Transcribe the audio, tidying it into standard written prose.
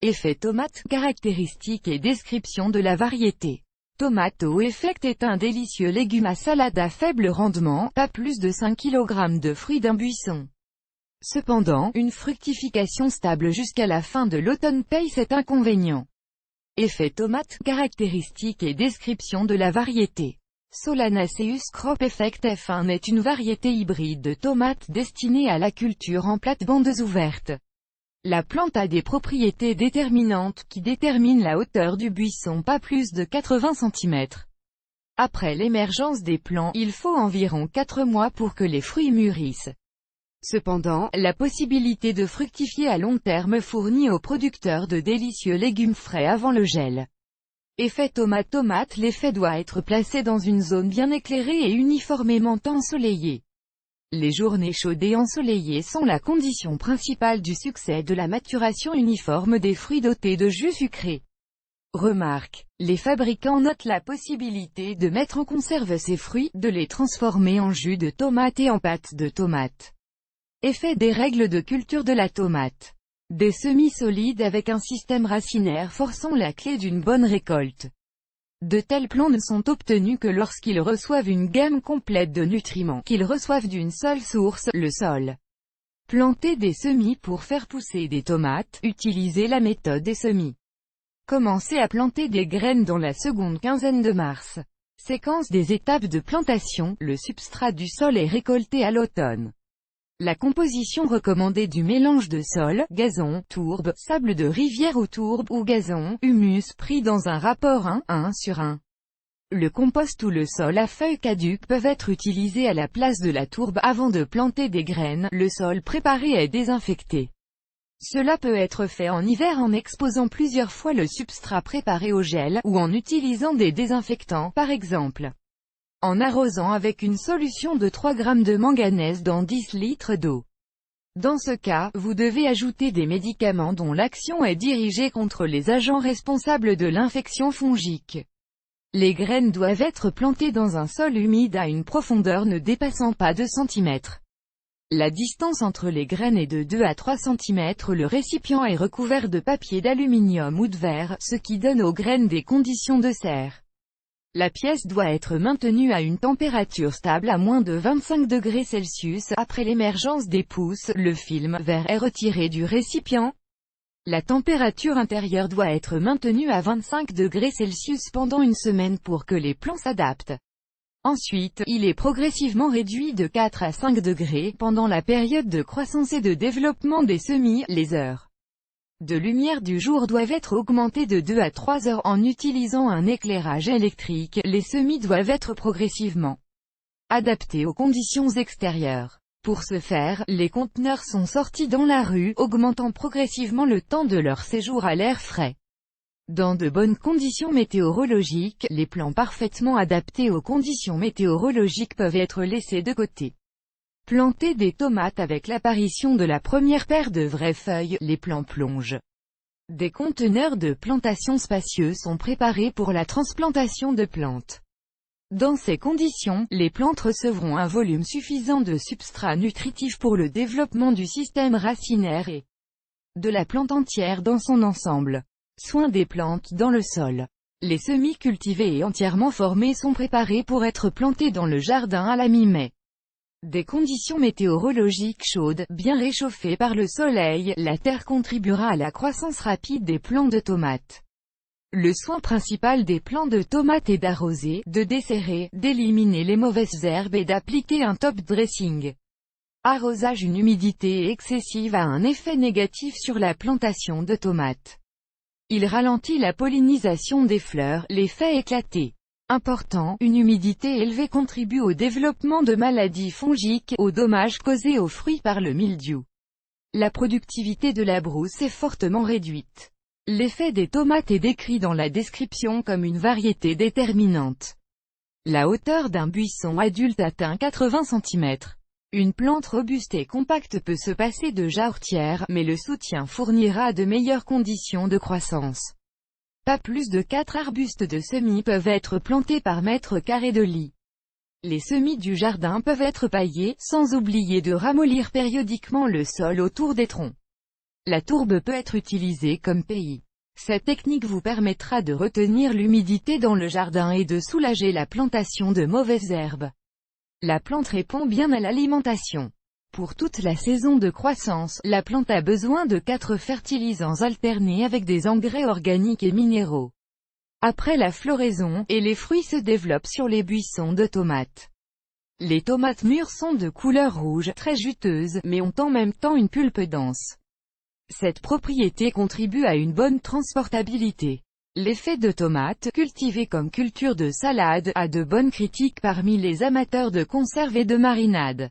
Effet tomate, caractéristiques et description de la variété. Tomato Effect est un délicieux légume à salade à faible rendement, pas plus de 5 kg de fruits d'un buisson. Cependant, une fructification stable jusqu'à la fin de l'automne paye cet inconvénient. Effet tomate, caractéristiques et description de la variété. Solanaceus Crop Effect F1 est une variété hybride de tomates destinée à la culture en plates-bandes ouvertes. La plante a des propriétés déterminantes qui déterminent la hauteur du buisson, pas plus de 80 cm. Après l'émergence des plants, il faut environ 4 mois pour que les fruits mûrissent. Cependant, la possibilité de fructifier à long terme fournit aux producteurs de délicieux légumes frais avant le gel. Effet tomate. L'effet doit être placé dans une zone bien éclairée et uniformément ensoleillée. Les journées chaudes et ensoleillées sont la condition principale du succès de la maturation uniforme des fruits dotés de jus sucré. Remarque: les fabricants notent la possibilité de mettre en conserve ces fruits, de les transformer en jus de tomate et en pâte de tomate. Effet des règles de culture de la tomate. Des semis solides avec un système racinaire fort sont la clé d'une bonne récolte. De tels plants ne sont obtenus que lorsqu'ils reçoivent une gamme complète de nutriments, qu'ils reçoivent d'une seule source, le sol. Planter des semis pour faire pousser des tomates, utilisez la méthode des semis. Commencez à planter des graines dans la seconde quinzaine de mars. Séquence des étapes de plantation, le substrat du sol est récolté à l'automne. La composition recommandée du mélange de sol, gazon, tourbe, sable de rivière ou tourbe, ou gazon, humus pris dans un rapport 1:1. Le compost ou le sol à feuilles caduques peuvent être utilisés à la place de la tourbe avant de planter des graines. Le sol préparé est désinfecté. Cela peut être fait en hiver en exposant plusieurs fois le substrat préparé au gel, ou en utilisant des désinfectants, par exemple en arrosant avec une solution de 3 g de manganèse dans 10 litres d'eau. Dans ce cas, vous devez ajouter des médicaments dont l'action est dirigée contre les agents responsables de l'infection fongique. Les graines doivent être plantées dans un sol humide à une profondeur ne dépassant pas 2 cm. La distance entre les graines est de 2 à 3 cm. Le récipient est recouvert de papier d'aluminium ou de verre, ce qui donne aux graines des conditions de serre. La pièce doit être maintenue à une température stable à moins de 25 degrés Celsius. Après l'émergence des pousses, le film vert est retiré du récipient. La température intérieure doit être maintenue à 25 degrés Celsius pendant une semaine pour que les plants s'adaptent. Ensuite, il est progressivement réduit de 4 à 5 degrés pendant la période de croissance et de développement des semis. Les heures de lumière du jour doivent être augmentées de 2 à 3 heures en utilisant un éclairage électrique. Les semis doivent être progressivement adaptés aux conditions extérieures. Pour ce faire, les conteneurs sont sortis dans la rue, augmentant progressivement le temps de leur séjour à l'air frais. Dans de bonnes conditions météorologiques, les plants parfaitement adaptés aux conditions météorologiques peuvent être laissés de côté. Planter des tomates avec l'apparition de la première paire de vraies feuilles, les plants plongent. Des conteneurs de plantation spacieux sont préparés pour la transplantation de plantes. Dans ces conditions, les plantes recevront un volume suffisant de substrat nutritif pour le développement du système racinaire et de la plante entière dans son ensemble. Soin des plantes dans le sol. Les semis cultivés et entièrement formés sont préparés pour être plantés dans le jardin à la mi-mai. Des conditions météorologiques chaudes, bien réchauffées par le soleil, la terre contribuera à la croissance rapide des plants de tomates. Le soin principal des plants de tomates est d'arroser, de desserrer, d'éliminer les mauvaises herbes et d'appliquer un top dressing. Arrosage. Une humidité excessive a un effet négatif sur la plantation de tomates. Il ralentit la pollinisation des fleurs, les fait éclater. Important, une humidité élevée contribue au développement de maladies fongiques, aux dommages causés aux fruits par le mildiou. La productivité de la brousse est fortement réduite. L'effet des tomates est décrit dans la description comme une variété déterminante. La hauteur d'un buisson adulte atteint 80 cm. Une plante robuste et compacte peut se passer de jarretière, mais le soutien fournira de meilleures conditions de croissance. Pas plus de 4 arbustes de semis peuvent être plantés par mètre carré de lit. Les semis du jardin peuvent être paillés, sans oublier de ramollir périodiquement le sol autour des troncs. La tourbe peut être utilisée comme pays. Cette technique vous permettra de retenir l'humidité dans le jardin et de soulager la plantation de mauvaises herbes. La plante répond bien à l'alimentation. Pour toute la saison de croissance, la plante a besoin de 4 fertilisants alternés avec des engrais organiques et minéraux. Après la floraison, et les fruits se développent sur les buissons de tomates. Les tomates mûres sont de couleur rouge, très juteuses, mais ont en même temps une pulpe dense. Cette propriété contribue à une bonne transportabilité. L'effet de tomate, cultivé comme culture de salade, a de bonnes critiques parmi les amateurs de conserve et de marinade.